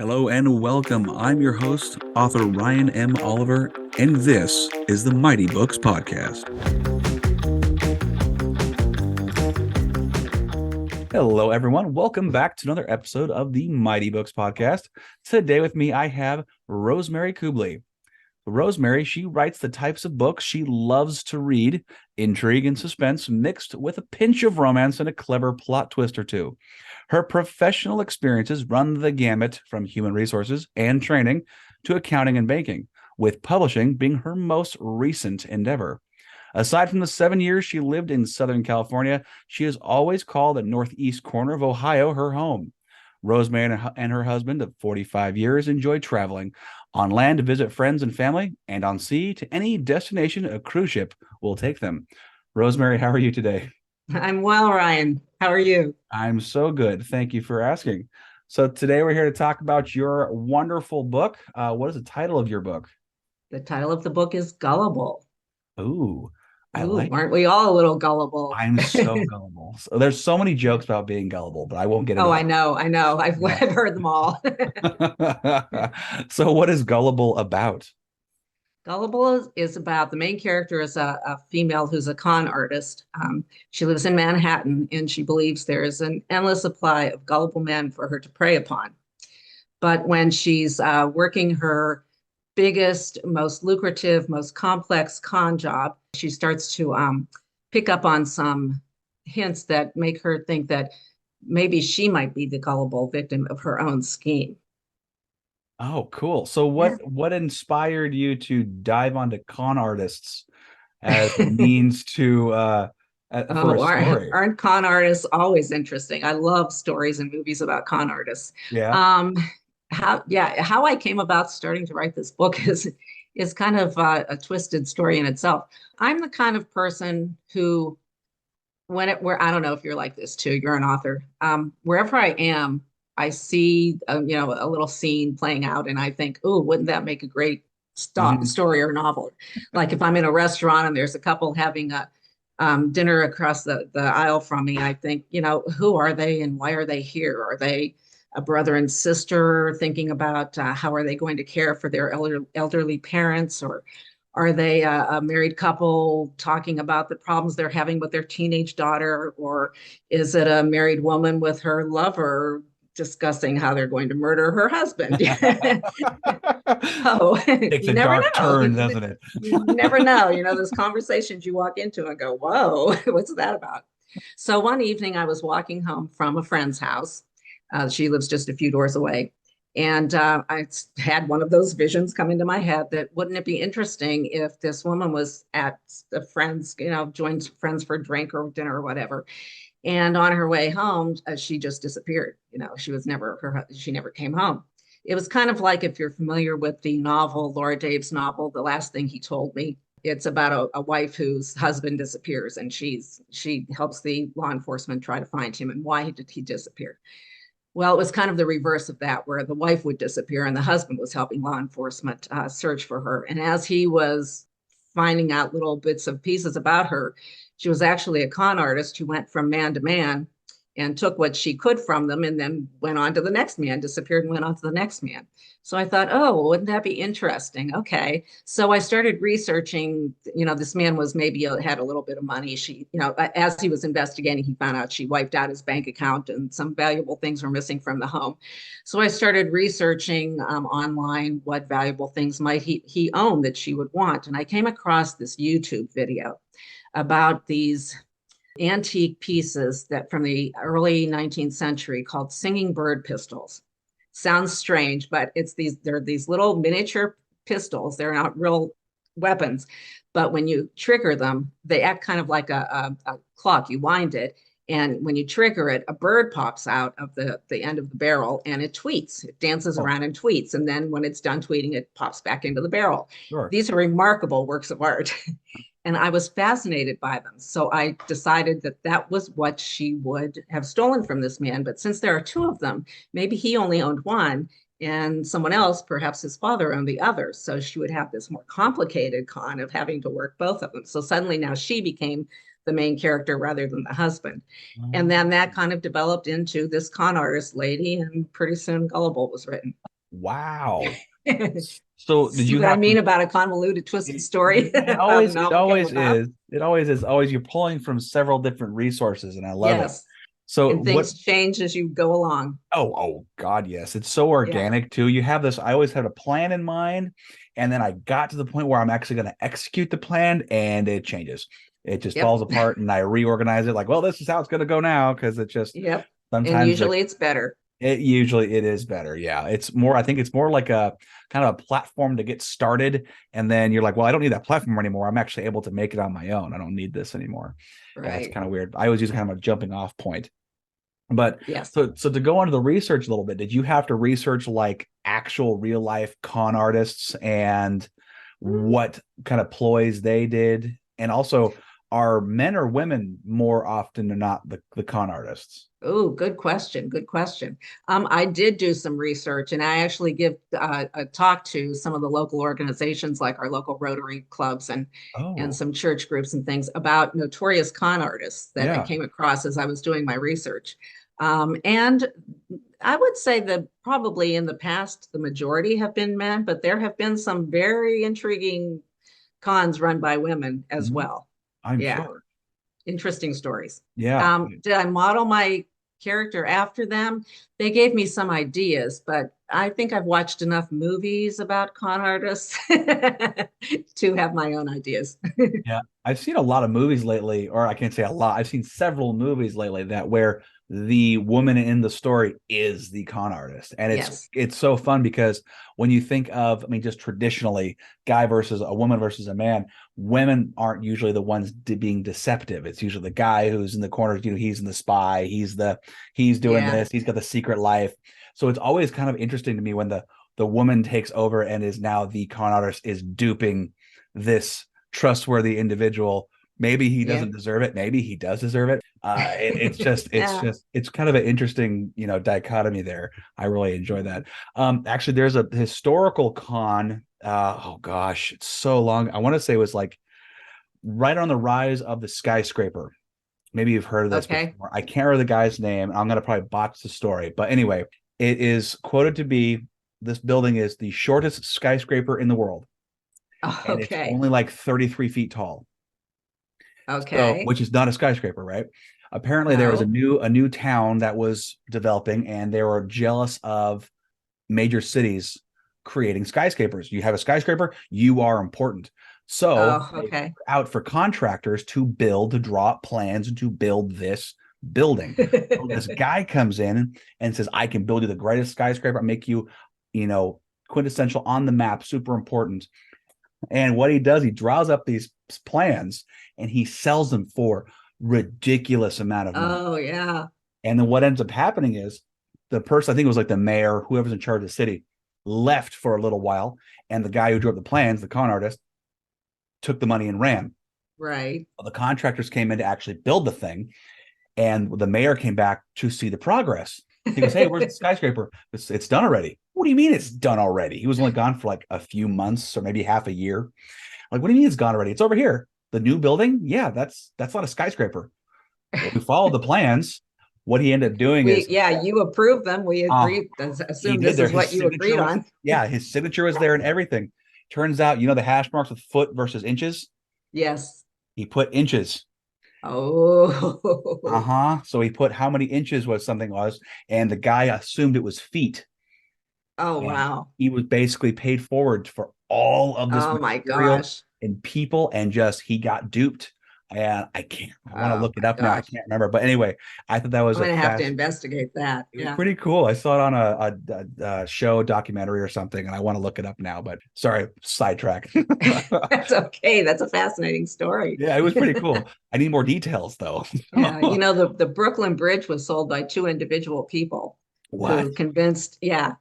Hello and welcome. I'm your host, author Ryan M. Oliver, and this is the Mighty Books Podcast. Hello, everyone. Welcome back to another episode of the Mighty Books Podcast. Today with me, I have Rosemary Kubli. Rosemary, she writes the types of books she loves to read, intrigue and suspense mixed with a pinch of romance and a clever plot twist or two. Her professional experiences run the gamut from human resources and training to accounting and banking, with publishing being her most recent endeavor. Aside from the 7 years she lived in Southern California, she has always called the northeast corner of Ohio her home. Rosemary and her husband of 45 years enjoy traveling on land to visit friends and family, and on sea to any destination a cruise ship will take them. Rosemary, how are you today? I'm well, Ryan. How are you? I'm so good. Thank you for asking. So today we're here to talk about your wonderful book. What is the title of your book? The title of the book is Gullible. Ooh, I Ooh, like it. aren't we all a little gullible? I'm so gullible. So there's so many jokes about being gullible, but I won't get into Oh, that. I know. Yeah. I've heard them all. So what is Gullible about? Gullible is about the main character is a female who's a con artist. She lives in Manhattan and she believes there is an endless supply of gullible men for her to prey upon. But when she's working her biggest, most lucrative, most complex con job, she starts to pick up on some hints that make her think that maybe she might be the gullible victim of her own scheme. Oh, cool. So Yeah. what inspired you to dive onto con artists as a means to for a Oh, story? aren't con artists always interesting? I love stories and movies about con artists. Yeah. Um, how I came about starting to write this book is kind of a twisted story in itself. I'm the kind of person who where I don't know if you're like this too, you're an author. Wherever I am, I see a little scene playing out, and I think, oh, wouldn't that make a great Mhm. story or novel? Like if I'm in a restaurant and there's a couple having a dinner across the aisle from me, I think, who are they and why are they here? Are they a brother and sister thinking about how are they going to care for their elderly parents, or are they a married couple talking about the problems they're having with their teenage daughter? Or is it a married woman with her lover discussing how they're going to murder her husband? Oh, Takes you a never dark know. turn, doesn't it? You never know. Those conversations you walk into and go, whoa, what's that about? So one evening I was walking home from a friend's house. She lives just a few doors away. And I had one of those visions come into my head that wouldn't it be interesting if this woman was at a friend's, joined friends for a drink or dinner or whatever. And on her way home, she just disappeared. She never came home. It was kind of like if you're familiar with the novel, Laura Dave's novel, The Last Thing He Told Me. It's about a wife whose husband disappears, and she helps the law enforcement try to find him and why did he disappear. Well, it was kind of the reverse of that, where the wife would disappear and the husband was helping law enforcement search for her. And as he was finding out little bits of pieces about her, she was actually a con artist who went from man to man and took what she could from them and then went on to the next man, disappeared and went on to the next man. So I thought, oh, well, wouldn't that be interesting? Okay. So I started researching, this man was maybe had a little bit of money. As he was investigating, he found out she wiped out his bank account and some valuable things were missing from the home. So I started researching online what valuable things might he own that she would want. And I came across this YouTube video about these antique pieces that from the early 19th century called singing bird pistols. Sounds strange, but they're these little miniature pistols. They're not real weapons, but when you trigger them, they act kind of like a clock. You wind it, and when you trigger it, a bird pops out of the end of the barrel and it tweets. It dances Oh, around and tweets. And then when it's done tweeting, it pops back into the barrel. sure. These are remarkable works of art. And I was fascinated by them. So I decided that that was what she would have stolen from this man. But since there are two of them, maybe he only owned one and someone else, perhaps his father, owned the other. So she would have this more complicated con of having to work both of them. So suddenly now she became the main character rather than the husband. And then that kind of developed into this con artist lady, and pretty soon Gullible was written. Wow. So did See you what I have to? mean about a convoluted, twisted story It how the always, it novel came always about? is. It always is. Always, you're pulling from several different resources, and I love it. Yes. So And what? things change as you go along. Oh God, yes. It's so Yeah. organic too. You have this. I always had a plan in mind, and then I got to the point where I'm actually going to execute the plan, and it changes. It just Yep. falls apart, and I reorganize it. Like, well, this is how it's going to go now, because it just Yep. And sometimes usually it's better. it usually it is better. Yeah. It's more, I think it's more like a kind of a platform to get started. And then you're like, well, I don't need that platform anymore. I'm actually able to make it on my own. I don't need this anymore. Yeah, it's Right. kind of weird. I always use kind of a jumping off point. But Yes. so to go into the research a little bit, did you have to research like actual real life con artists and what kind of ploys they did? And also, are men or women more often than not the con artists? Oh, good question. Good question. I did do some research and I actually give a talk to some of the local organizations like our local Rotary clubs and Oh, some church groups and things about notorious con artists that I yeah. came across as I was doing my research. And I would say that probably in the past, the majority have been men, but there have been some very intriguing cons run by women as Mhm. well. I'm Yeah, sure. interesting stories. Yeah. Did I model my character after them? They gave me some ideas, but I think I've watched enough movies about con artists to have my own ideas. Yeah. I've seen a lot of movies lately, or I can't say a lot. I've seen several movies lately that where the woman in the story is the con artist. And it's Yes. it's so fun because when you think of, I mean, just traditionally, guy versus a woman versus a man, women aren't usually the ones being deceptive. It's usually the guy who's in the corner, he's in the spy, he's doing Yeah. this, he's got the secret life. So it's always kind of interesting to me when the woman takes over and is now the con artist, is duping this trustworthy individual. Maybe he Yeah. doesn't deserve it. Maybe he does deserve it. Yeah. It's kind of an interesting, dichotomy there. I really enjoy that. Actually, there's a historical con. Oh gosh, it's so long. I want to say it was like right on the rise of the skyscraper. Maybe you've heard of this Okay. before. I can't remember the guy's name. I'm gonna probably botch the story, but anyway, it is quoted to be this building is the shortest skyscraper in the world, and it's Okay. only like 33 feet tall. So, Okay. which is not a skyscraper, right? Apparently, there was a No. new town that was developing, and they were jealous of major cities creating skyscrapers. You have a skyscraper, you are important. So Oh, they put okay. out for contractors to draw up plans and to build this building. So this guy comes in and says, "I can build you the greatest skyscraper, make you, you know, quintessential on the map, super important." And what he does, he draws up these plans and he sells them for ridiculous amount of money. Oh, yeah. And then what ends up happening is the person, I think it was like the mayor, whoever's in charge of the city, left for a little while. And the guy who drew up the plans, the con artist, took the money and ran. Right. The contractors came in to actually build the thing. And the mayor came back to see the progress. He goes, "Hey, where's the skyscraper? It's done already." "What do you mean it's done already?" He was only gone for like a few months or maybe half a year. Like, "What do you mean it's gone already? It's over here. The new building? Yeah, that's not a skyscraper." Well, we followed the plans. What he ended up doing We, is, yeah, you approved them. We uh, agreed. he Assume did this there. is His what you agreed signature was, on. yeah, his signature was there and everything. Turns out, the hash marks with foot versus inches. Yes. He put inches. Oh, Uh-huh. So he put how many inches was something was, and the guy assumed it was feet. oh, And wow. he was basically paid forward for all of this Oh my material gosh. and people, and just he got duped. And I want to Oh look it my up now. I gosh. can't remember. But anyway, I thought that was I'm a gonna have to fast. investigate that. It was Yeah. pretty cool. I saw it on a show documentary or something, and I want to look it up now. But sorry, sidetrack. That's okay. That's a fascinating story. Yeah, it was pretty cool. I need more details though. Yeah, you know, the Brooklyn Bridge was sold by two individual people What? who convinced, yeah.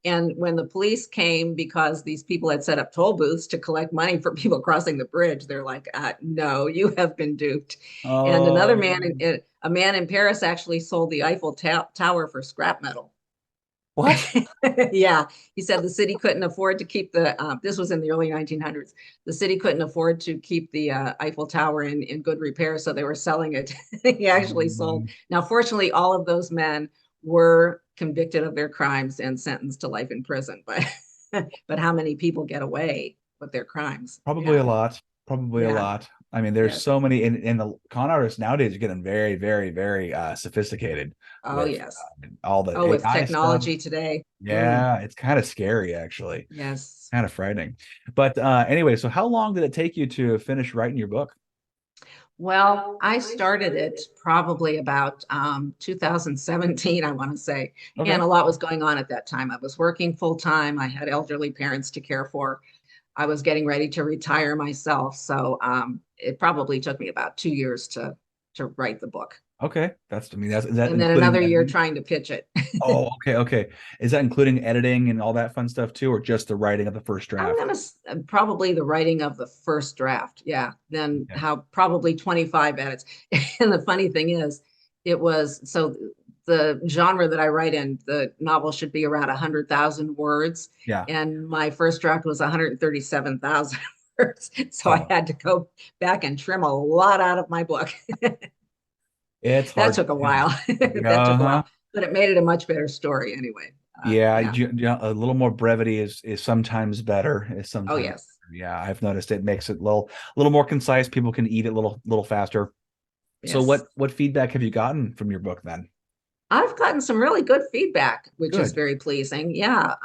And when the police came because these people had set up toll booths to collect money for people crossing the bridge, they're like, no, you have been duped. And another Oh, man, a man in Paris actually sold the Eiffel Tower for scrap metal. what? Yeah, he said the city couldn't afford to keep this was in the early 1900s. The city couldn't afford to keep the Eiffel Tower in good repair, so they were selling it. He actually sold. Um, Now, fortunately, all of those men were convicted of their crimes and sentenced to life in prison. But how many people get away with their crimes? Probably Yeah. a lot. Probably a Yeah. lot. I mean, there's Yes. so many, and the con artists nowadays are getting very, very, very sophisticated Oh, with yes. all the Oh, with AI stuff. technology today. Mm, Yeah, it's kind of scary, actually. yes. Kind of frightening. But anyway, so how long did it take you to finish writing your book? Well, I started it probably about 2017, I want to say. And Okay. a lot was going on at that time. I was working full time. I had elderly parents to care for. I was getting ready to retire myself. So it probably took me about 2 years to write the book. Okay. I mean, is that And then including another year editing? trying to pitch it. Oh, okay, okay. Is that including editing and all that fun stuff too, or just the writing of the first I'm draft? gonna probably the writing of the first draft. Yeah. Then Okay. how probably 25 edits. And the funny thing is, it was so the genre that I write in, the novel should be around 100,000 words. Yeah. And my first draft was 137,000 words. So I Oh, had to go back and trim a lot out of my book. it's That hard took a to do. while. That took a Uh-huh. while, but it made it a much better story anyway. Yeah, Yeah. a little more brevity is sometimes better. Is Oh, sometimes yes. yeah, I've noticed it makes it a little more concise. People can eat it a little faster. So Yes. what feedback have you gotten from your book then? I've gotten some really good feedback, which is Good. very pleasing. Yeah.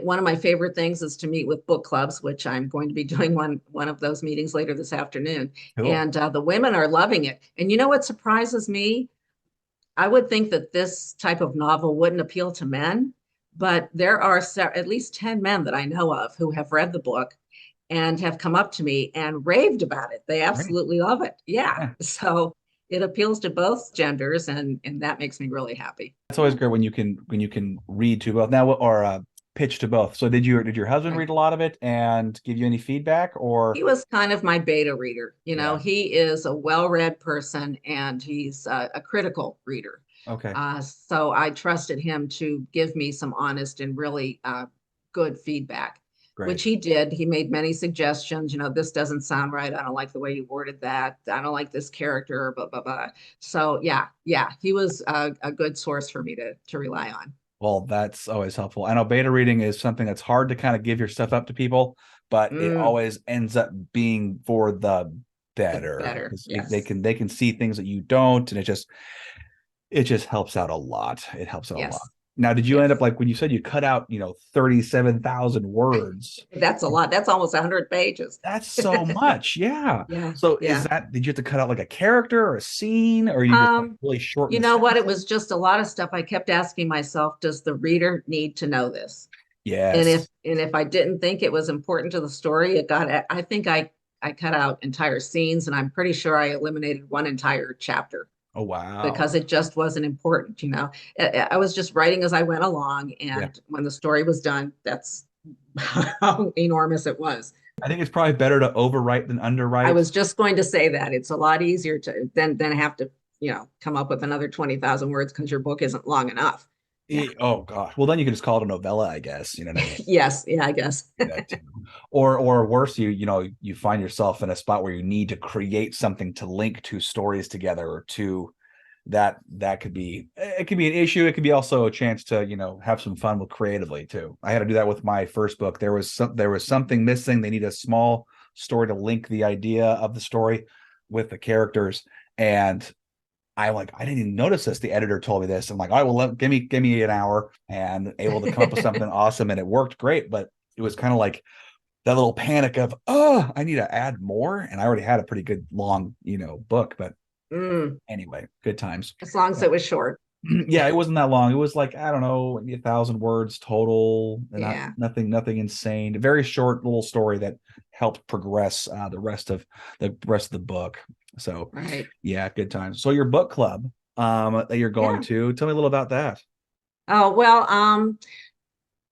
One of my favorite things is to meet with book clubs, which I'm going to be doing one of those meetings later this afternoon. Cool. And the women are loving it. And you know what surprises me? I would think that this type of novel wouldn't appeal to men, but there are at least 10 men that I know of who have read the book and have come up to me and raved about it. They Great. absolutely love it. Yeah. Yeah. So it appeals to both genders, and that makes me really happy. It's always Yeah. great when you can read to both now or pitch to both. So did your husband Right. read a lot of it and give you any feedback or He was kind of my beta reader. yeah. He is a well-read person and he's a critical reader. Okay. So I trusted him to give me some honest and really good feedback, which Great. he did. He made many suggestions. This doesn't sound right. I don't like the way you worded that. I don't like this character, blah, blah, blah. So yeah, yeah, he was a good source for me to rely on. Well, that's always helpful. I know beta reading is something that's hard to kind of give your stuff up to people, but it Mm, always ends up being for the the better better. because they Yes. can they can see things that you don't, and it just helps out a lot. It helps out a lot. Yes. Now, did you end up Yes. like when you said you cut out, 37,000 words? That's a lot. That's almost 100 pages. That's so much. Yeah. Yeah. So Yeah. did you have to cut out like a character or a scene, or you just like Um, really shorten you the know what? It sentences? was just a lot of stuff. I kept asking myself, does the reader need to know this? And if Yes. and if I didn't think it was important to the story, I think I cut out entire scenes, and I'm pretty sure I eliminated one entire chapter Oh, wow. because it just wasn't important. I was just writing as I went along, Yeah. and when the story was done, that's how enormous it was. I think it's probably better to overwrite than I underwrite. was just going to say that it's a lot easier to than have to, come up with another 20,000 words because your book isn't long enough. Yeah. Oh gosh. Well, then you can just call it a novella, I guess. You know what I mean? Yes. Yeah, I guess. Do that too. Or worse, you find yourself in a spot where you need to create something to link two stories together or two that could be it could be an issue. It could be also a chance to, have some fun with creatively too. I had to do that with my first book. There was something missing. They need a small story to link the idea of the story with the characters. And I'm like, I didn't even notice this. The editor told me this. I'm like, all right, well, give me an hour and able to come up with something awesome. And it worked great. But it was kind of like that little panic of, oh, I need to add more. And I already had a pretty good long, book. But Mm, anyway, good times. as long as Yeah. it was short. Yeah, it wasn't that long. It was like, I don't know, maybe 1,000 words total, and not Yeah. nothing insane. A very short little story that helped progress the rest of the book. So Right. yeah, good times. So your book club that you're going Yeah. to, tell me a little about that. Oh, well,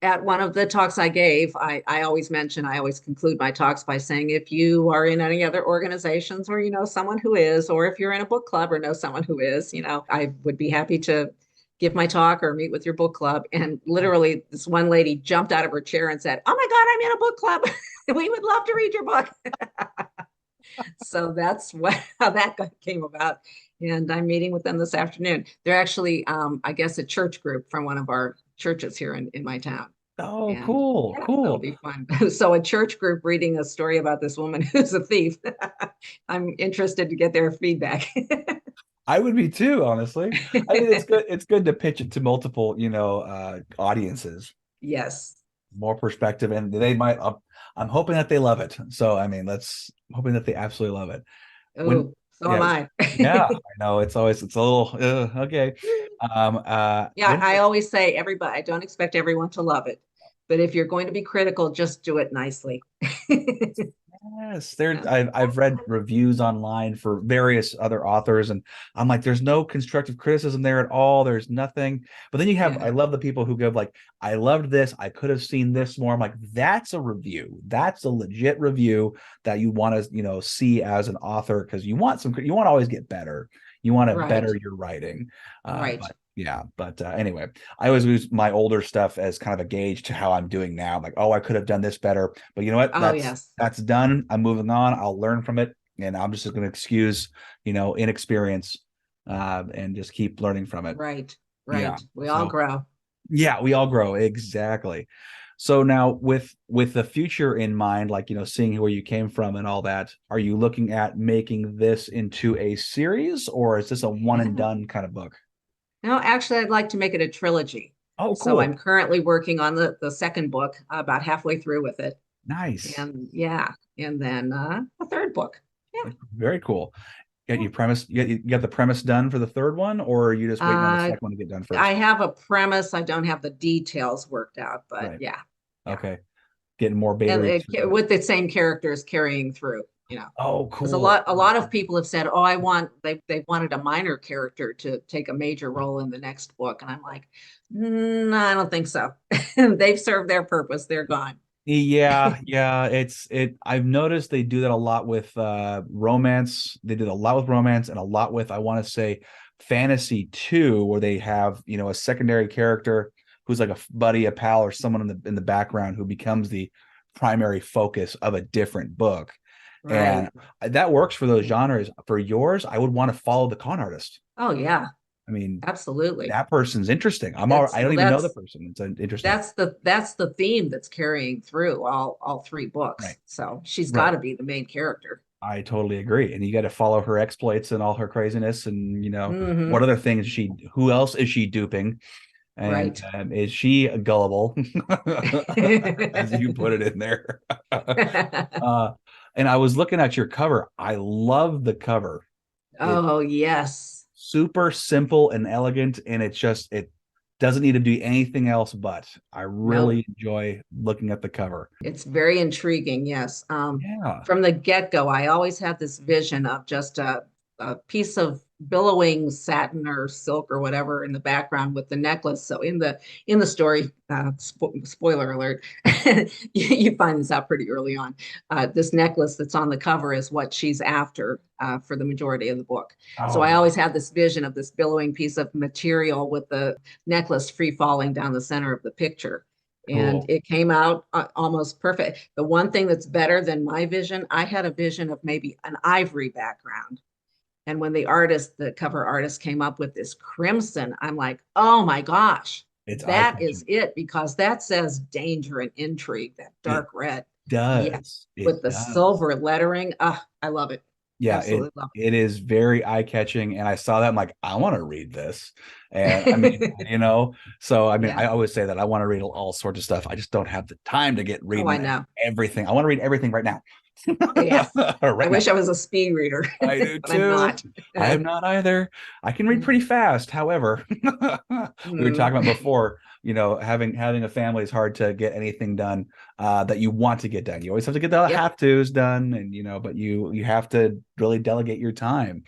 at one of the talks I gave, I always conclude my talks by saying, if you are in any other organizations or you know someone who is, or if you're in a book club or know someone who is, I would be happy to give my talk or meet with your book club. And literally, this one lady jumped out of her chair and said, "Oh my God, I'm in a book club. We would love to read your book." So that's how that came about. and I'm meeting with them this afternoon. They're actually, I guess, a church group from one of our churches here in my town. Oh, And cool, yeah, that'll cool. be fun. So a church group reading a story about this woman who's a thief. I'm interested to get their feedback. I would be too, honestly. I mean, it's good. It's good to pitch it to multiple, audiences, Yes. more perspective, and they might. I'm hoping that they love it. So, I mean, hoping that they absolutely love it. When, Oh, so am yeah, I. yeah, I know it's a little okay. Yeah, When I always say everybody, I don't expect everyone to love it, but if you're going to be critical, just do it nicely. Yes, there. Yeah. I've read reviews online for various other authors, and I'm like, there's no constructive criticism there at all. There's nothing. But then I Yeah. love the people who give like, I loved this. I could have seen this more. I'm like, that's a review. That's a legit review that you want to, see as an author because you want you want to always get better. You want to Right. better your writing. Right. But yeah, but anyway, I always use my older stuff as kind of a gauge to how I'm doing now. I'm like, oh, I could have done this better. But you know what? Oh, yes. That's done. I'm moving on. I'll learn from it, and I'm just going to excuse, inexperience, and just keep learning from it. Right. Yeah. Right. We all So grow. yeah, we all grow exactly. So now with the future in mind, like seeing where you came from and all that, are you looking at making this into a series, or is this a one and Yeah. done kind of book? No, actually, I'd like to make it a trilogy. Oh, So I'm cool. currently working on the second book, about halfway through with it. Nice. And yeah, and then a third book. Yeah. Very cool. You got the premise done for the third one, or are you just waiting on the Uh, second one to get done I first? have a premise. I don't have the details worked out, but Right. yeah, yeah. Okay. Getting more beta And reads for that. with the same characters carrying through, Oh, because cool. a lot of people have said, "Oh, they wanted a minor character to take a major role in the next book," and I'm like, no, I don't think so. They've served their purpose. They're gone. Yeah, yeah. I've noticed they do that a lot with romance. They did a lot with romance and a lot with, I want to say, fantasy too, where they have, a secondary character who's like a buddy, a pal, or someone in the background who becomes the primary focus of a different book. Right. And that works for those genres. For yours, I would want to follow the con artist. Oh yeah, I mean, absolutely. that person's interesting. That's I don't well, even know the person. It's interesting. that's the theme that's carrying through all three books. Right. So she's got Right. to be the main character. I totally agree. And you got to follow her exploits and all her craziness. And, what Hmm. other things who else is she duping? And Right. is she gullible, as you put it in there? uh, and I was looking at your cover. I love the cover. It's Oh, yes. super simple and elegant. And it doesn't need to be anything else, but I Nope. really enjoy looking at the cover. It's very intriguing. Yes. Yeah. From the get-go, I always had this vision of just a piece of billowing satin or silk or whatever in the background with the necklace. So in the story, spoiler alert, you find this out pretty early on. This necklace that's on the cover is what she's after for the majority of the book. So I Oh, always had this vision of this billowing piece of material with the necklace free falling down the center of the picture. And cool. it came out almost perfect. The one thing that's better than my vision, I had a vision of maybe an ivory background. And when the cover artist came up with this crimson, I'm like, oh my gosh, It's that eye-catching. is it, because that says danger and intrigue, that It dark red. Yes, does. It with the does. silver lettering. Ah, I love it. Yeah, it Absolutely love it is very eye-catching. And I saw that. I'm like, I want to read this. And I mean, it. so I mean, Yeah. I always say that I want to read all sorts of stuff. I just don't have the time to get Oh, I reading know. everything. I want to read everything right now. Yes. I Right now. wish I was a speed reader, I do but I'm too. not. I am not either. I can read pretty fast. However, we were talking about before, having a family is hard to get anything done that you want to get done. You always have to get the Yep. have tos done, and but you have to really delegate your time.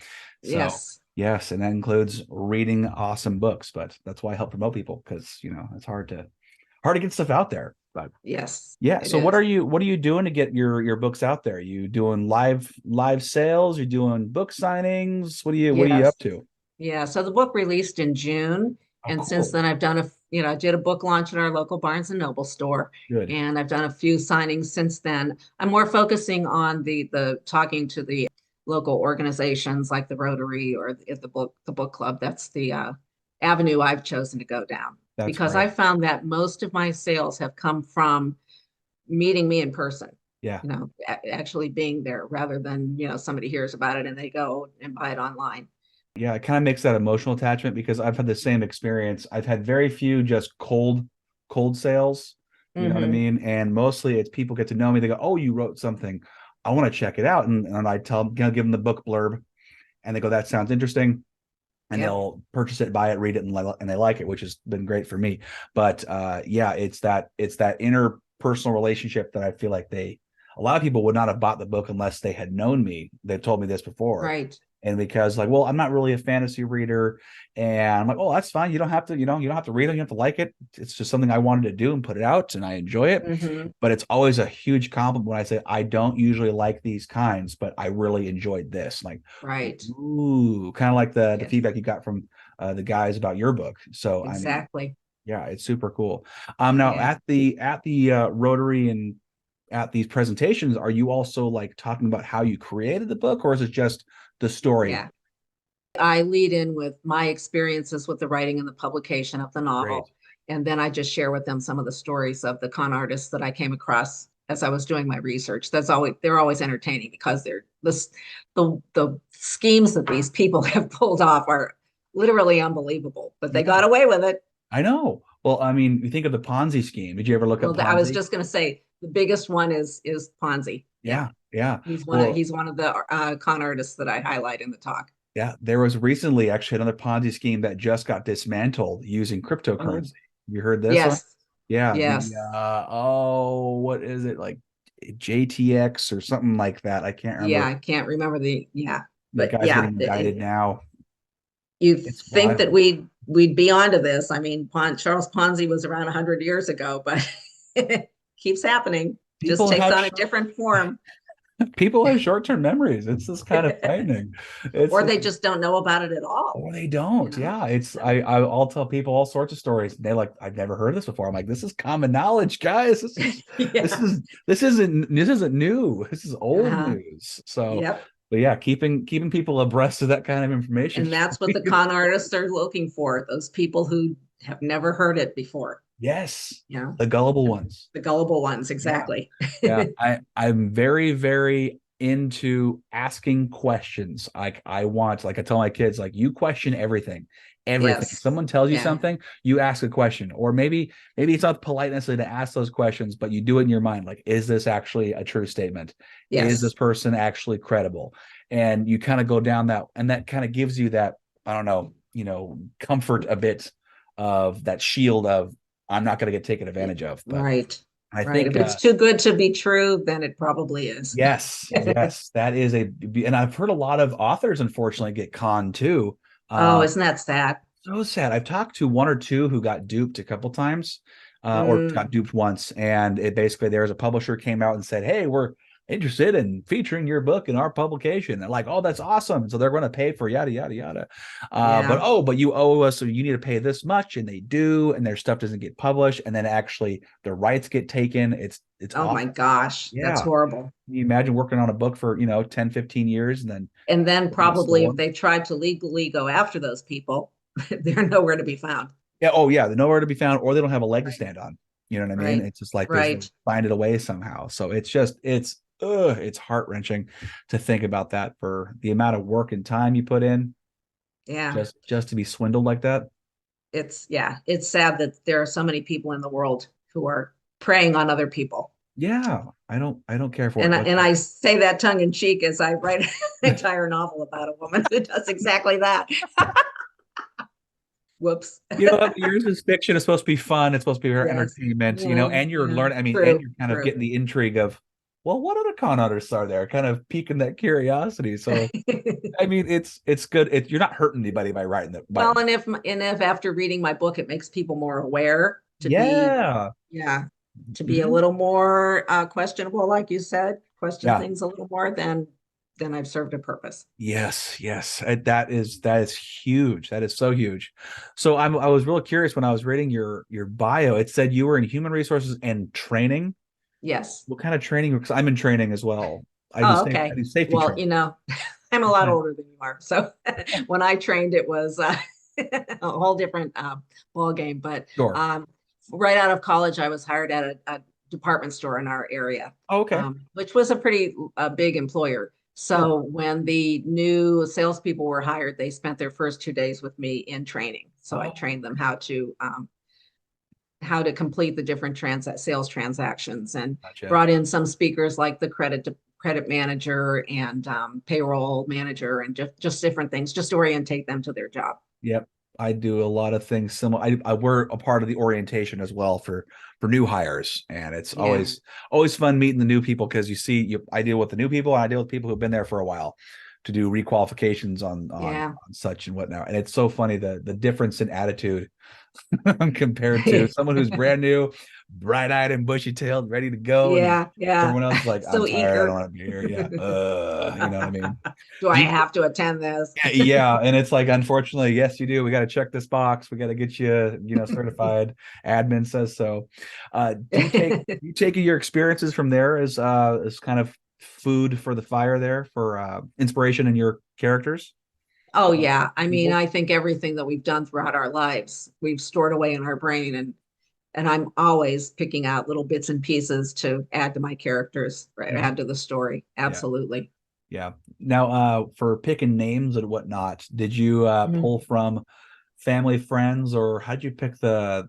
So Yes. yes, and that includes reading awesome books. But that's why I help promote people because it's hard to get stuff out there. But Yes, yeah. it So what are is. you doing to get your books out there? You doing live sales? You doing book signings? What are you Yes. up to? Yeah. So the book released in June. Oh, And since cool. then I've done I did a book launch at our local Barnes and Noble store. Good. And I've done a few signings since then. I'm more focusing on the talking to the local organizations like the Rotary or the book club. That's the avenue I've chosen to go down That's because great. I found that most of my sales have come from meeting me in person, Yeah. actually being there rather than, somebody hears about it and they go and buy it online. Yeah, it kind of makes that emotional attachment because I've had the same experience. I've had very few just cold sales, you know what I Hmm. mean? And mostly it's people get to know me. They go, "Oh, you wrote something. I want to check it out." And I tell them, give them the book blurb, and they go, "That sounds interesting." And Yep. they'll purchase it, buy it, read it, and they like it, which has been great for me. But yeah, it's that interpersonal relationship that I feel like a lot of people would not have bought the book unless they had known me. They've told me this before, Right. and because like, well, I'm not really a fantasy reader, and I'm like, oh, that's fine. You don't have to, you don't have to read it. You don't have to like it. It's just something I wanted to do and put it out, and I enjoy it. Hmm. But it's always a huge compliment when I say I don't usually like these kinds, but I really enjoyed this. Like, Right. ooh, kind of like the Yes, feedback you got from the guys about your book. So I mean, exactly. yeah, it's super cool. Now Yeah. at the Rotary and at these presentations, are you also like talking about how you created the book, or is it just the story? Yeah. I lead in with my experiences with the writing and the publication of the Great. novel. And then I just share with them some of the stories of the con artists that I came across as I was doing my research. They're always entertaining because the schemes that these people have pulled off are literally unbelievable, but they Yeah, got away with it. I know. Well, I mean, you think of the Ponzi scheme. Did you ever look up Well, I was Ponzi? just going to say the biggest one is Ponzi. Yeah. Yeah, yeah. He's one of Well, he's one of the con artists that I highlight in the talk. yeah, there was recently actually another Ponzi scheme that just got dismantled using Oh, cryptocurrency. You heard this one? yes. Yeah, the Yes. what is it, like JTX or something like that? I can't Yeah, remember. I can't remember yeah, The but guy's yeah, getting indicted now. you'd It's think that wild. we'd be onto this. I mean, Charles Ponzi was around 100 years ago, but it keeps happening. Just People takes have on a short, different form, people have short-term memories. It's just kind of frightening. It's or just they just don't know about it at all. or they You don't. know? Yeah, it's No. I'll tell people all sorts of stories. They like, I've never heard this before. I'm like, this is common knowledge, guys. This is this Yeah. is this isn't new. This is old Uh-huh. news. So, Yep. but yeah, keeping people abreast of that kind of information. And that's what the con artists are looking for, those people who have never heard it before. Yes, You know, the gullible ones. the gullible ones, Yeah. exactly. Yeah, I'm very, very into asking questions. Like I tell my kids, like, you question everything. Everything. If Yes. someone tells you Yeah. something, you ask a question. Or maybe it's not polite necessarily to ask those questions, but you do it in your mind. Like, is this actually a true statement? Is this Yes. person actually credible? And you kind of go down that, and that kind of gives you that, I don't know, comfort a bit of that shield of, I'm not going to get taken advantage of. But Right. I Right. If think it's too good to be true, then it probably is. yes, yes, that is and I've heard a lot of authors unfortunately get conned too. Oh, Uh, isn't that sad? so sad. I've talked to one or two who got duped a couple times, or got Mm. duped once, and it basically there was a publisher came out and said, "Hey, we're interested in featuring your book in our publication." And like, "Oh, that's awesome!" So they're going to pay for yada yada yada. But Yeah. oh, but you owe us, so you need to pay this much, and they do, and their stuff doesn't get published, and then actually the rights get taken. It's Oh my awful. gosh, that's Yeah. horrible. Can you imagine working on a book for 10, 15 years and then And then it gets probably if stolen? they tried to legally go after those people, they're nowhere to be found. Yeah. Oh, yeah. They're nowhere to be found, or they don't have a leg to Right. stand on. You know what I mean? Right. It's just like they Right. find it away somehow. So it's heart wrenching to think about that for the amount of work and time you put in Yeah. just to be swindled like that. It's sad that there are so many people in the world who are preying on other people. Yeah. I don't care for it And whatsoever. I say that tongue in cheek as I write an entire novel about a woman who does exactly that. Whoops. You know what? Yours is fiction. It's supposed to be fun. It's supposed to be your Yes. entertainment, Yeah. and you're Yeah. learning. I mean, and True. you're kind of True. getting the intrigue of, well, what other con artists are there? Kind of piquing that curiosity. So, I mean, it's good. You're not hurting anybody by writing that. But Well, and if after reading my book, it makes people more aware to be, yeah, yeah, to be a hmm little more questionable, like you said, question yeah, things a little more, then I've served a purpose. yes, yes. That is huge. That is so huge. So I was real curious when I was reading your bio. It said you were in human resources and training. Yes. What kind of training? Because I'm in training as well. Oh, I okay. do safety Well, training. I'm a lot Okay. older than you are. So when I trained, it was a whole different ball game. But Sure. um, right out of college, I was hired at a department store in our area, Oh, okay. which was a pretty big employer. Sure. So when the new salespeople were hired, they spent their first 2 days with me in training. So I Oh, trained them how to complete the different sales transactions, and gotcha. brought in some speakers like the credit manager and payroll manager, and just different things, just to orientate them to their job. Yep. I do a lot of things similar. I we're a part of the orientation as well for new hires, and it's Yeah, always fun meeting the new people because I deal with the new people and I deal with people who've been there for a while to do requalifications yeah, on such and whatnot. And it's so funny the difference in attitude compared to yeah, someone who's brand new, bright-eyed and bushy-tailed, ready to go, and yeah. everyone else is like, I'm So tired, I don't eager. want to be here. Yeah. You know what I mean? Do I Do you have to attend this? yeah, and it's like, unfortunately, yes, you do. We got to check this box. We got to get you, certified. Admin says so. Do you take your experiences from there as kind of food for the fire there for inspiration in your characters? Oh yeah. I mean, People? I think everything that we've done throughout our lives, we've stored away in our brain, and I'm always picking out little bits and pieces to add to my characters, right? Mhm. Add to the story. Yeah, Absolutely. yeah. Now, for picking names and whatnot, did you Mhm. pull from family, friends, or how'd you pick the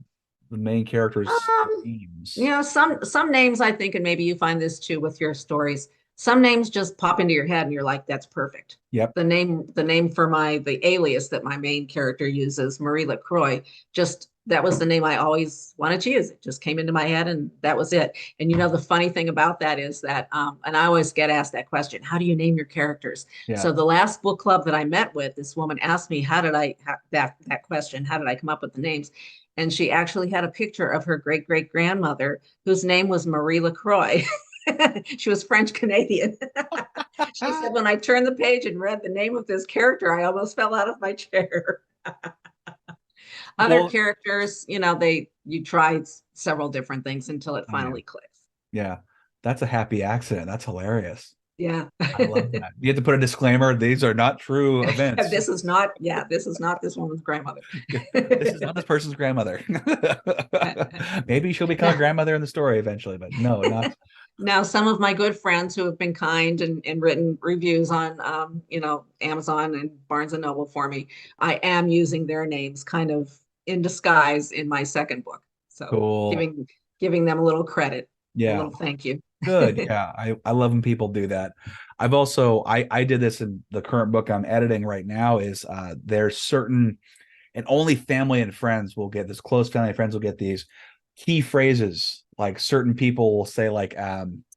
main characters' Um, names? some names I think, and maybe you find this too with your stories. Some names just pop into your head, and you're like, "That's perfect." Yep. The name for the alias that my main character uses, Marie LaCroix, just that was the name I always wanted to use. It just came into my head, and that was it. And the funny thing about that is that, and I always get asked that question: How do you name your characters? Yeah. So the last book club that I met with, this woman asked me, "How did that question? How did I come up with the names?" And she actually had a picture of her great great grandmother, whose name was Marie LaCroix. She was French Canadian. She said, when I turned the page and read the name of this character, I almost fell out of my chair. Other Well, characters, you tried several different things until it oh yeah. finally clicks. Yeah. That's a happy accident. That's hilarious. Yeah. I love that. You have to put a disclaimer. These are not true events. This is not this woman's grandmother. This is not this person's grandmother. Maybe she'll become a Now, grandmother in the story eventually, but no, not. now, some of my good friends who have been kind and written reviews on, Amazon and Barnes and Noble for me, I am using their names kind of in disguise in my second book. So Cool. giving them a little credit, a Yeah. little thank you. Good. Yeah. I love when people do that. I did this in the current book I'm editing right now is there's certain and only family and friends will get this close family and friends will get these key phrases like certain people will say like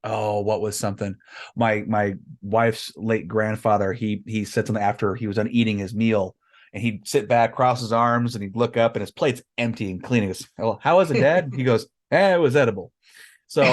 oh what was something my wife's late grandfather he said something after he was done eating his meal and he'd sit back cross his arms and he'd look up and his plate's empty and clean. He goes, well, how was it, Dad? He goes, it was edible. So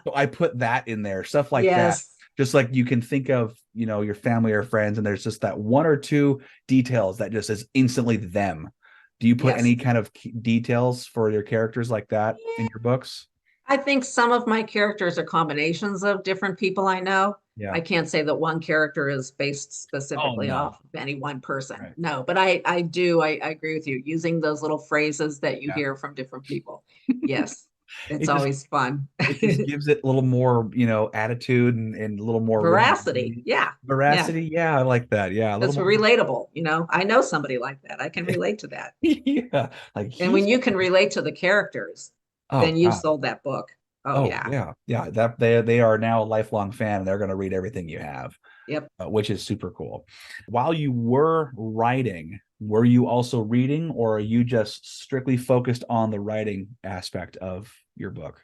so I put that in there, stuff like that. Yes. Just like you can think of, your family or friends, and there's just that one or two details that just is instantly them. Do you put Yes. any kind of details for your characters like that in your books? I think some of my characters are combinations of different people I know. Yeah. I can't say that one character is based Oh specifically no. off of any one person. Right. No, but I agree with you. Using those little phrases that you Yeah. hear from different people. Yes, it's It just always fun. it just gives it a little more, attitude and a little more Veracity. originality. Yeah. Yeah. Veracity. Yeah, I like that. Yeah, a little It's more. relatable. I know somebody like that. I can relate to that. Yeah. Like And he's when you can relate to the characters, oh then you God. sold that book. Oh Oh yeah. yeah, yeah. That they are now a lifelong fan, and they're going to read everything you have, Yep. which is super cool. While you were writing, were you also reading, or are you just strictly focused on the writing aspect of your book?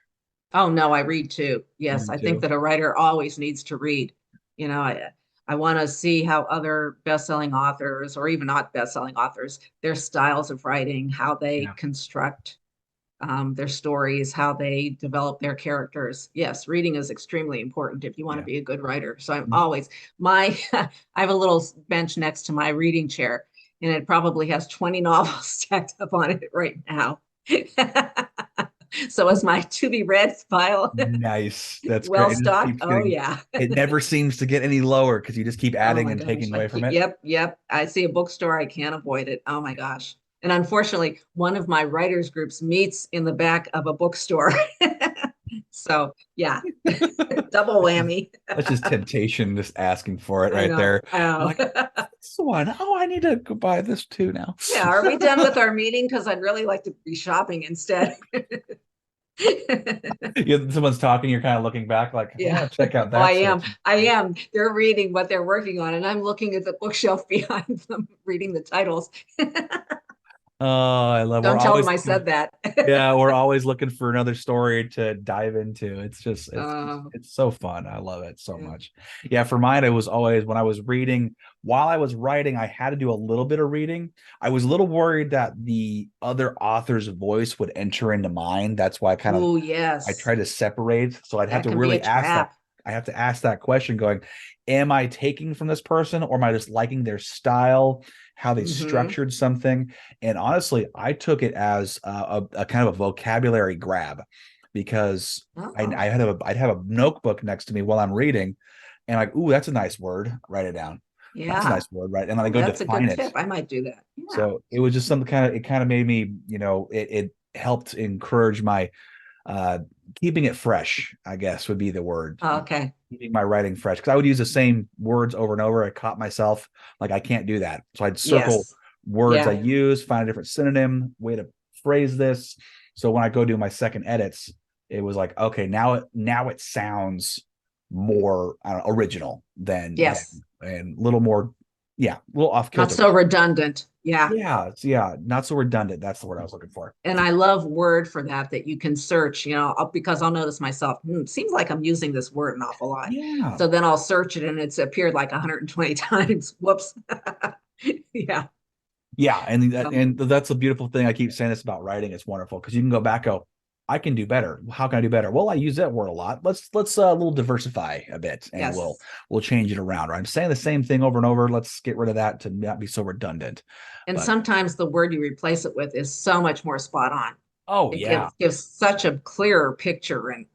Oh no, I read too. You Yes, read I think too. that a writer always needs to read. I want to see how other best-selling authors, or even not best-selling authors, their styles of writing, how they Yeah. construct their stories, how they develop their characters. Yes, reading is extremely important if you want to Yeah. be a good writer. So I'm always my I have a little bench next to my reading chair, and it probably has 20 novels stacked up on it right now. So is my to be read file Nice. That's well great. It just stocked? keeps Oh getting, yeah. it never seems to get any lower because you just keep Oh adding my and gosh. taking away from it. Yep, yep. I see a bookstore, I can't avoid it. Oh my gosh. And unfortunately, one of my writers groups meets in the back of a bookstore. So yeah, double That's just, whammy. that's just temptation, just asking for it I right know. there. I You're know. like, this one. Oh, I need to go buy this too now. Yeah, are we done with our meeting? Because I'd really like to be shopping instead. Someone's talking, you're kind of looking back like, I Yeah. want to check out Oh, I that am. section. I am. They're reading what they're working on, and I'm looking at the bookshelf behind them, reading the titles. Oh, I love, we're Don't tell them always I looking, said that. yeah, we're always looking for another story to dive into. It's just Uh, it's so fun. I love it so yeah. much. Yeah, for mine, it was always when I was reading, while I was writing, I had to do a little bit of reading. I was a little worried that the other author's voice would enter into mine. That's why Oh, I yes. try to separate. So I'd have That to can be a really ask that. trap. I have to ask that question going, am I taking from this person or am I just liking their style, how they Hmm. structured something? And honestly, I took it as a kind of a vocabulary grab because Oh, I'd have a notebook next to me while I'm reading and like, ooh, that's a nice word. Write it down. That's a yeah. nice word, right? And then I Oh, go that's a good define it. tip. I might do that. Yeah. So it was just something kind of, it kind of made me, it helped encourage my uh keeping it fresh, I guess would be the word. Okay. Keeping my writing fresh because I would use the same words over and over. I caught myself like I can't do that, so I'd circle Yes. words I Yeah. use, find a different synonym way to phrase this. So when I go do my second edits, it was like, okay, now it sounds more original than Yes. and a little more, yeah, a little off Not kilter. so redundant. Yeah. Yeah, not so redundant. That's the word I was looking for. And I love word for that, that you can search, because I'll notice myself, seems like I'm using this word an awful lot. Yeah. So then I'll search it and it's appeared like 120 times. Whoops. Yeah. Yeah, and Um, and that's a beautiful thing. I keep saying this about writing. It's wonderful because you can go back, go, I can do better. How can I do better? Well, I use that word a lot. Let's a little diversify a bit, and we'll yes. we'll change it around. Right? I'm saying the same thing over and over. Let's get rid of that to not be so redundant. And But sometimes the word you replace it with is so much more spot on. oh It yeah, gives such a clearer picture. And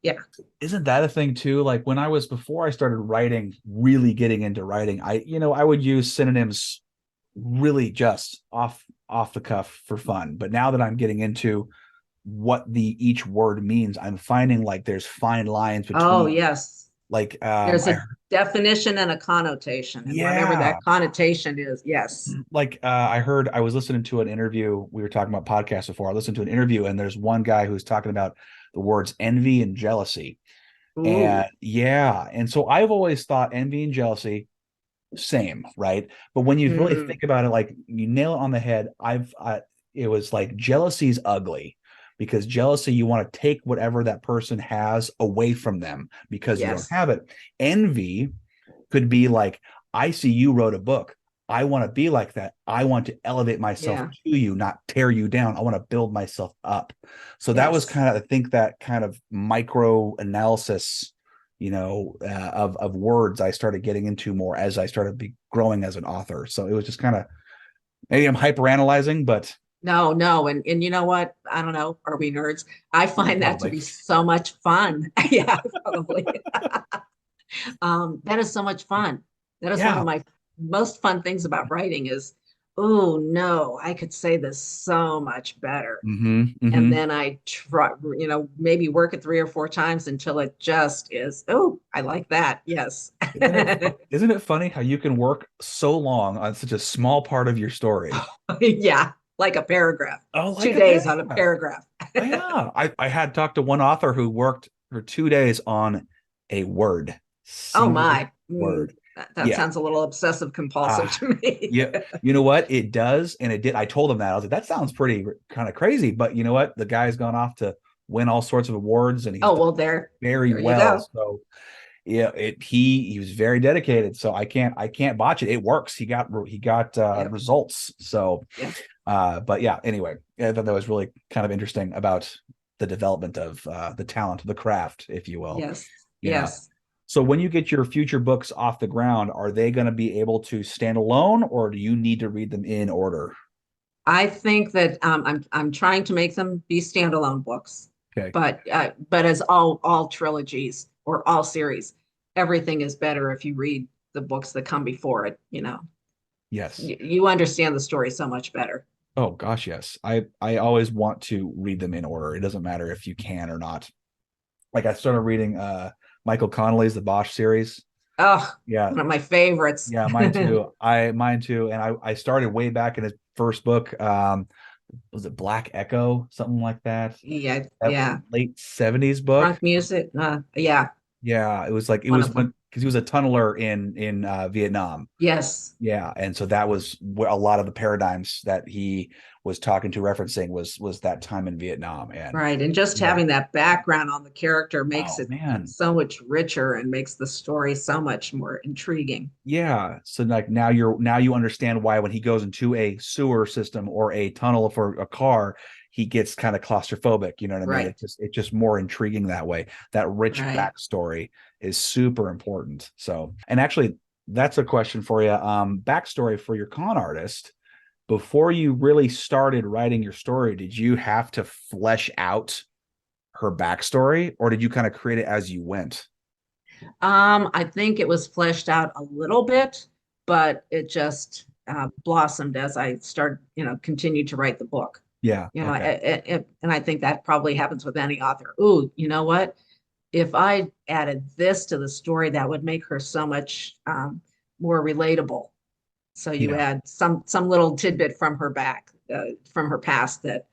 yeah. isn't that a thing too? Like when I was before I started writing, really getting into writing, I would use synonyms really just off the cuff for fun. But now that I'm getting into what the each word means, I'm finding like there's fine lines Oh, between yes. like There's a definition and a connotation. And whatever yeah, that connotation is, yes. like I was listening to an interview. We were talking about podcasts before. I listened to an interview and there's one guy who's talking about the words envy and jealousy. And Ooh. yeah, and so I've always thought envy and jealousy same, right? But when you really Hmm. think about it, like you nail it on the head. It was like jealousy's ugly because jealousy, you want to take whatever that person has away from them because you don't Yes. have it. Envy could be like, I see you wrote a book. I want to be like that. I want to elevate myself Yeah. to you, not tear you down. I want to build myself up. So that was Yes. kind of, I think that kind of micro analysis, of words I started getting into more as I started growing as an author. So it was just kind of, maybe I'm hyper analyzing, but No, no. And you know what? I don't know. Are we nerds? I find that to probably, be so much fun. Yeah, probably. That is so much fun. That is one yeah. of my most fun things about writing is, oh no, I could say this so much better. And Mm-hmm. then I try, maybe work it 3 or 4 times until it just is, oh, I like that. Yes. Isn't it funny how you can work so long on such a small part of your story? Yeah, like a paragraph. Oh, two like a days on a paragraph. paragraph. Oh, yeah. I had talked to one author who worked for 2 days on a word, Oh single my. word. That Yeah. sounds a little obsessive compulsive Uh, to me. yeah. You know what? It does. And it did. I told him that. I was like, that sounds pretty kind of crazy. But you know what? The guy's gone off to win all sorts of awards and he's Oh, done well, very there you well. go. So yeah, he was very dedicated. So I can't botch it. It works. He got Yep. results. So Yep. but yeah, anyway, I thought that was really kind of interesting about the development of the talent, the craft, if you will. Yes. Yeah. Yes. So when you get your future books off the ground, are they going to be able to stand alone or do you need to read them in order? I think that I'm trying to make them be standalone books, Okay. but as all trilogies or all series, everything is better if you read the books that come before it. Yes. You understand the story so much better. Oh gosh, yes. I always want to read them in order. It doesn't matter if you can or not. Like I started reading Michael Connolly's The Bosch series. Oh, Yeah. one of my favorites. Yeah, mine too. Mine too. And I started way back in his first book. Was it Black Echo? Something like that. Yeah, That yeah. late 70s book. Drunk music. Yeah, Yeah, it was like it was wonderful. when because he was a tunneler in Vietnam. Yes. Yeah, and so that was where a lot of the paradigms that he was talking to referencing was that time in Vietnam. And Right. And just yeah, having that background on the character makes oh it man, so much richer and makes the story so much more intriguing. yeah. So like now you understand why when he goes into a sewer system or a tunnel for a car, he gets kind of claustrophobic. You know what I mean? Right. It's just more intriguing that way. That rich Right. backstory is super important. So, and actually, that's a question for you. Backstory for your con artist. Before you really started writing your story, did you have to flesh out her backstory, or did you kind of create it as you went? I think it was fleshed out a little bit, but it just blossomed as I started, continued to write the book. Yeah. Okay. And I think that probably happens with any author. Ooh, you know what? If I added this to the story, that would make her so much more relatable. So you Yeah. add some little tidbit from her past that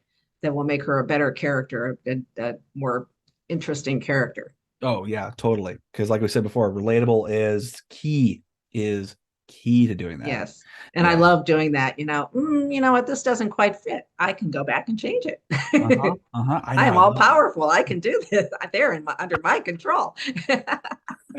will make her a better character, a more interesting character. Oh yeah, totally. Because like we said before, relatable is key to doing that. Yes. And I Yeah. love doing that. You know what? This doesn't quite fit. I can go back and change it. Uh-huh. Uh-huh. I I know. am I all love that. powerful. I can do this. They're under my control.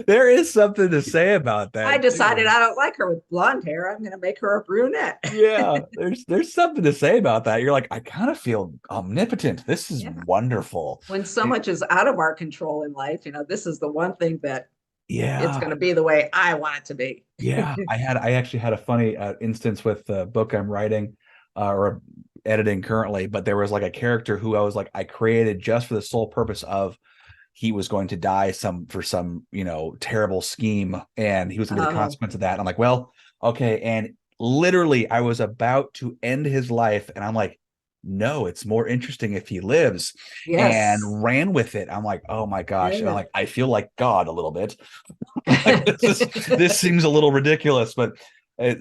There is something to say about I that decided too. I don't like her with blonde hair. I'm going to make her a brunette. Yeah, there's something to say about that. You're like, I kind of feel omnipotent. This is Yeah. wonderful. When so It- much is out of our control in life, this is the one thing that it's yeah. going to be the way I want it to be. Yeah, I actually had a funny instance with the book I'm writing or editing currently, but there was like a character who I was like I created just for the sole purpose of he was going to die for some terrible scheme and he was going to be the Oh, consequence of that. I'm like, well, okay, and literally I was about to end his life, and I'm like, no, it's more interesting if he lives, yes. and ran with it. I'm like, oh my gosh, and I'm Good. like, I feel like God a little bit. Like this seems a little ridiculous, but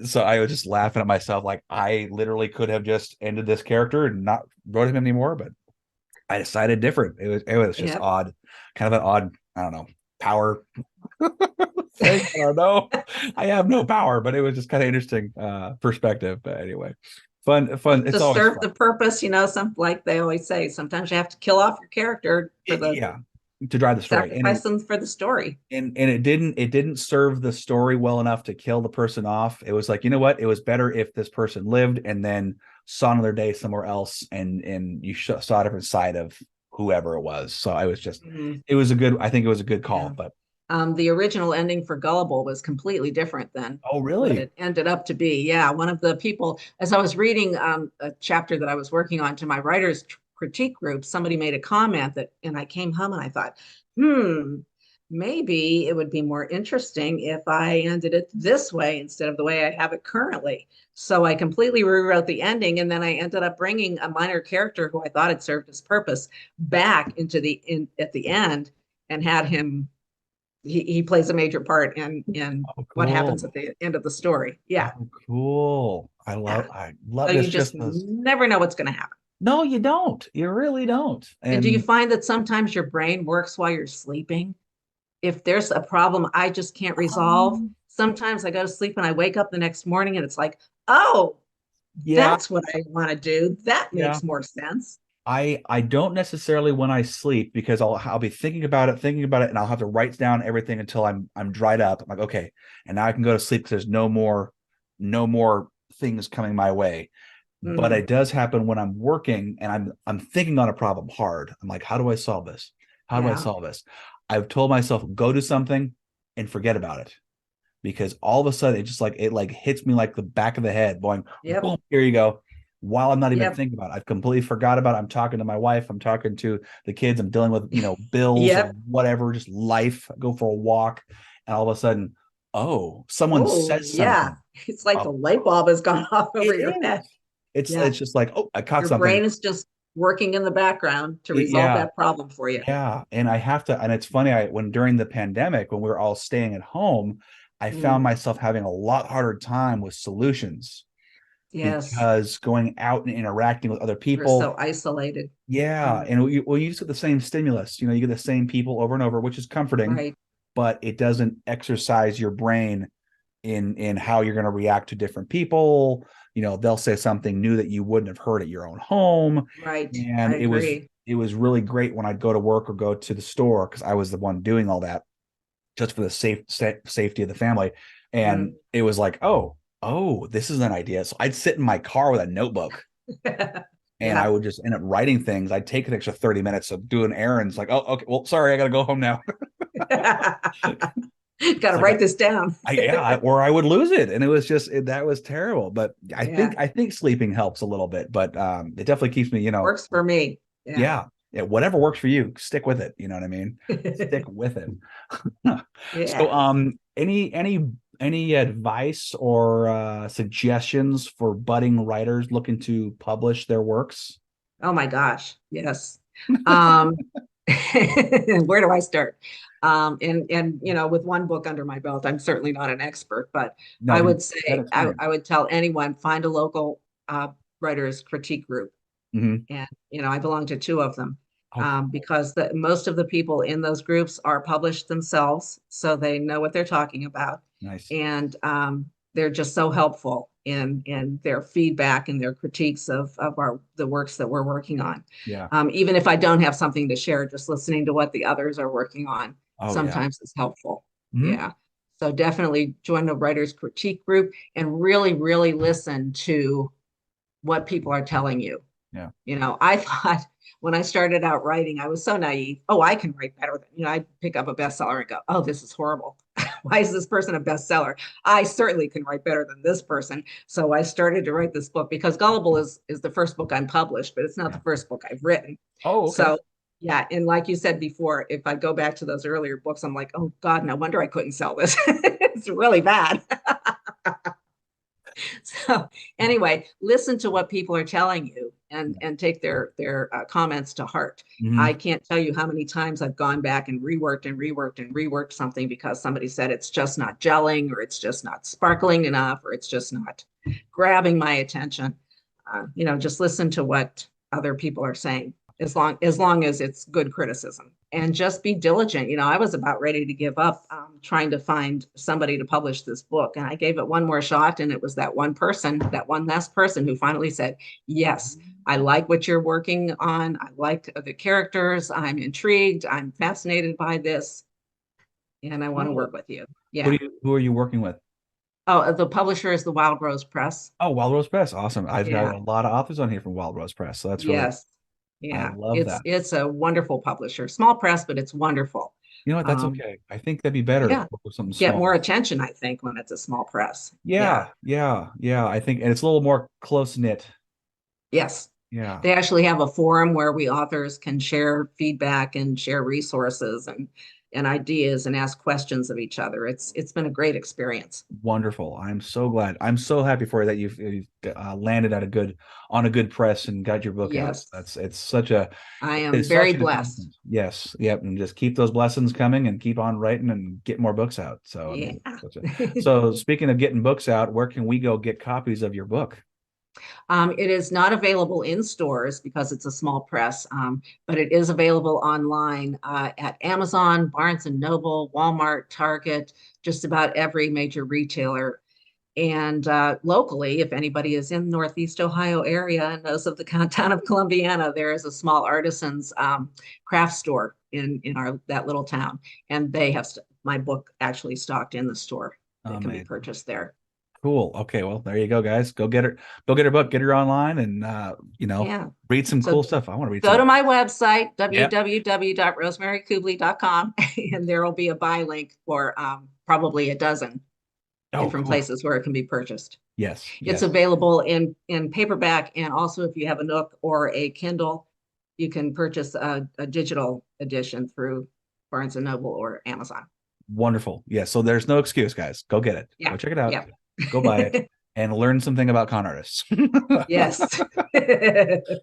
so I was just laughing at myself. Like I literally could have just ended this character and not wrote him anymore, but I decided different. It was just Yep. odd, kind of an odd, I don't know, power thing. I don't know. I have no power, but it was just kind of interesting perspective. But anyway, Well, fun. It's to always serve fun. the purpose, some like they always say, sometimes you have to kill off your character for the Yeah, to drive the story, sacrifice them for the story. and it didn't serve the story well enough to kill the person off. It was like, you know what, it was better if this person lived and then saw another day somewhere else, and you saw a different side of whoever it was. So I was just Mhm. it was a good, I think it was a good call. Yeah. But The original ending for Gullible was completely different than oh what really? it ended up to be. Yeah, one of the people, as I was reading a chapter that I was working on to my writer's critique group, somebody made a comment and I came home and I thought, hmm, maybe it would be more interesting if I ended it this way instead of the way I have it currently. So I completely rewrote the ending, and then I ended up bringing a minor character who I thought had served his purpose back at the end and had him he plays a major part in Oh what happens cool. at the end of the story. Yeah, Oh cool. yeah. I So love you it's just just those. never know what's going to happen. No, you don't, you really don't. And do you And find that sometimes your brain works while you're sleeping? If there's a problem I just can't resolve, um, sometimes I go to sleep and I wake up the next morning and it's like, oh, yeah, that's what I want to do. That yeah. makes more sense. I don't necessarily when I sleep, because I'll be thinking about it, and I'll have to write down everything until I'm dried up. I'm like, okay, and now I can go to sleep because there's no more things coming my way. But Hmm. it does happen when I'm working and I'm thinking on a problem hard. I'm like, how do I solve this? How do I Yeah. solve this? I've told myself, go do something and forget about it, because all of a sudden it just like hits me like the back of the head, going, Yep. boom, here you go. while I'm not even Yep. thinking about it. I've completely forgot about it. I'm talking to my wife. I'm talking to the kids. I'm dealing with, bills or Yep. whatever, just life. I go for a walk, and all of a sudden, oh, someone Oh, says yeah. something. It's like Uh, the light bulb has gone off over it your head. is. It's Yeah. it's just like, oh, I caught Your something. brain is just working in the background to resolve Yeah, that problem for you. yeah. And I have to, and it's funny, when during the pandemic, when we were all staying at home, I found Mm, myself having a lot harder time with solutions yes. because going out and interacting with other We're people. so isolated. Yeah, Mm, and you just get the same stimulus. You get the same people over and over, which is comforting, right. but it doesn't exercise your brain in how you're going to react to different people. They'll say something new that you wouldn't have heard at your own home, Right. and I it agree. was really great when I'd go to work or go to the store because I was the one doing all that just for the safety of the family. And Mm. it was like, oh, this is an idea. So I'd sit in my car with a notebook and I Yeah. would just end up writing things. I'd take an extra 30 minutes of doing errands. Like, oh, okay, well, sorry, I got to go home now. Got It's to like, write this down. or I would lose it. And it was just, that was terrible. But Yeah. I think sleeping helps a little bit, but it definitely keeps me, Works for me. Yeah. yeah, yeah, whatever works for you, stick with it. You know what I mean? Stick with it. So, Yeah. any advice or suggestions for budding writers looking to publish their works? Oh my gosh. Yes. Um, where do I start? And with one book under my belt, I'm certainly not an expert, but No, I but would you've got say experience. I would tell anyone find a local writers critique group, Hmm. and I belong to two of them, Oh, cool. because most of the people in those groups are published themselves, so they know what they're talking about, Nice. and they're just so helpful in their feedback and their critiques of the works that we're working on. Yeah. Even if I don't have something to share, just listening to what the others are working on Oh, yeah. sometimes is helpful. Hmm. Yeah. So definitely join the writers critique group and really, really listen to what people are telling you. Yeah. I thought when I started out writing, I was so naive. Oh, I can write better than, I pick up a bestseller and go, oh, this is horrible. Why is this person a bestseller? I certainly can write better than this person. So I started to write this book because Gullible is the first book I'm published, but it's not Yeah. the first book I've written. Oh, okay. So yeah, and like you said before, if I go back to those earlier books, I'm like, oh God, no wonder I couldn't sell this. It's really bad. So anyway, listen to what people are telling you Yeah. and take their comments to heart. I Hmm. can't tell you how many times I've gone back and reworked and reworked and reworked something because somebody said it's just not gelling, or it's just not sparkling enough, or it's just not grabbing my attention. Just listen to what other people are saying, as long as it's good criticism, and just be diligent. I was about ready to give up, trying to find somebody to publish this book, and I gave it one more shot, and it was that one last person who finally said, yes, I like what you're working on, I like the characters, I'm intrigued, I'm fascinated by this, and I want to Cool. work with you. Yeah. Who are you working with? Oh, the publisher is the Wild Rose Press. Oh, Wild Rose Press. Awesome. I've got Yeah. a lot of authors on here from Wild Rose Press. So that's really, Yes. I Yeah. love It's that. it's a wonderful publisher. Small press, but it's wonderful. You know what? That's Um, okay. I think that'd be better to yeah. work with something Get more small. attention, I think, when it's a small press. Yeah. Yeah, yeah, yeah. I think, and it's a little more close knit. Yes. Yeah. They actually have a forum where we authors can share feedback and share resources and ideas and ask questions of each other. It's been a great experience. Wonderful. I'm so glad. I'm so happy for you that you've landed at on a good press and got your book out. Yes. It's such a, I am it's very such an blessed. accomplishment. Yes. Yep. And just keep those blessings coming and keep on writing and get more books out. So, I Yeah. mean, so speaking of getting books out, where can we go get copies of your book? It is not available in stores because it's a small press, but it is available online at Amazon, Barnes and Noble, Walmart, Target, just about every major retailer. And locally, if anybody is in Northeast Ohio area and knows of the town of Columbiana, there is a small artisans craft store in our that little town, and they have my book actually stocked in the store that can be Amazing. purchased there. Cool. Okay. Well, there you go, guys. Go get her. Go get her book. Get her online and Yeah. read some So cool stuff. I want to read go some. to my website, Yeah. www.rosemarykubli.com, and there will be a buy link for probably a dozen Oh, different cool. places where it can be purchased. Yes. It's Yes. available in paperback, and also if you have a Nook or a Kindle, you can purchase a digital edition through Barnes and Noble or Amazon. Wonderful. Yeah. So there's no excuse, guys. Go get it. Yeah. Go check it out. Yeah. Go buy it and learn something about con artists Yes.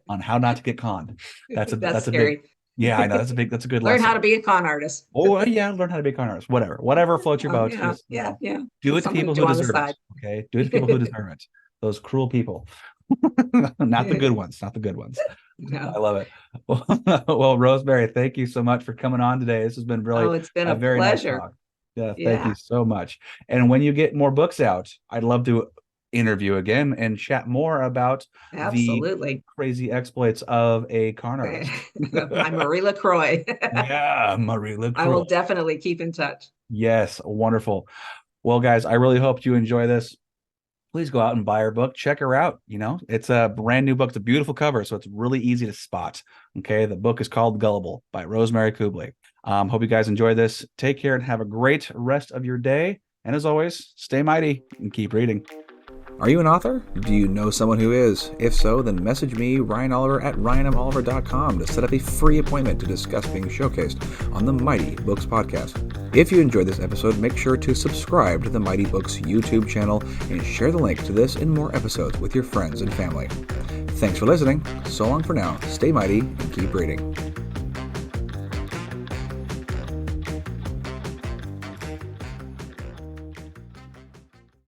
on how not to get conned. That's That's a big, scary. yeah, I know. That's a good Learn how to lesson. be a con artist. Oh yeah, learn how to be a con artist. Whatever floats your boat. Yeah, Just yeah, yeah. do it to Something to people do who on the deserve it. side. Okay, do it to people who deserve it. Those cruel people, not the good ones. Not the good ones. I No. love it. Well, Rosemary, thank you so much for coming on today. This has been really Oh, it's been a a very nice pleasure. talk. Yeah, thank you Yeah, so much. And when you get more books out, I'd love to interview again and chat more about the absolutely. crazy exploits of a con artist. My Marie LaCroix. Yeah, Marie I will LaCroix. definitely keep in touch. Yes, wonderful. Well, guys, I really hope you enjoy this. Please go out and buy her book. Check her out. It's a brand new book. It's a beautiful cover, so it's really easy to spot. Okay, the book is called Gullible by Rosemary Kubli. Hope you guys enjoy this. Take care and have a great rest of your day. And as always, stay mighty and keep reading. Are you an author? Do you know someone who is? If so, then message me, Ryan Oliver, at ryanmoliver.com to set up a free appointment to discuss being showcased on the Mighty Books podcast. If you enjoyed this episode, make sure to subscribe to the Mighty Books YouTube channel and share the link to this and more episodes with your friends and family. Thanks for listening. So long for now. Stay mighty and keep reading.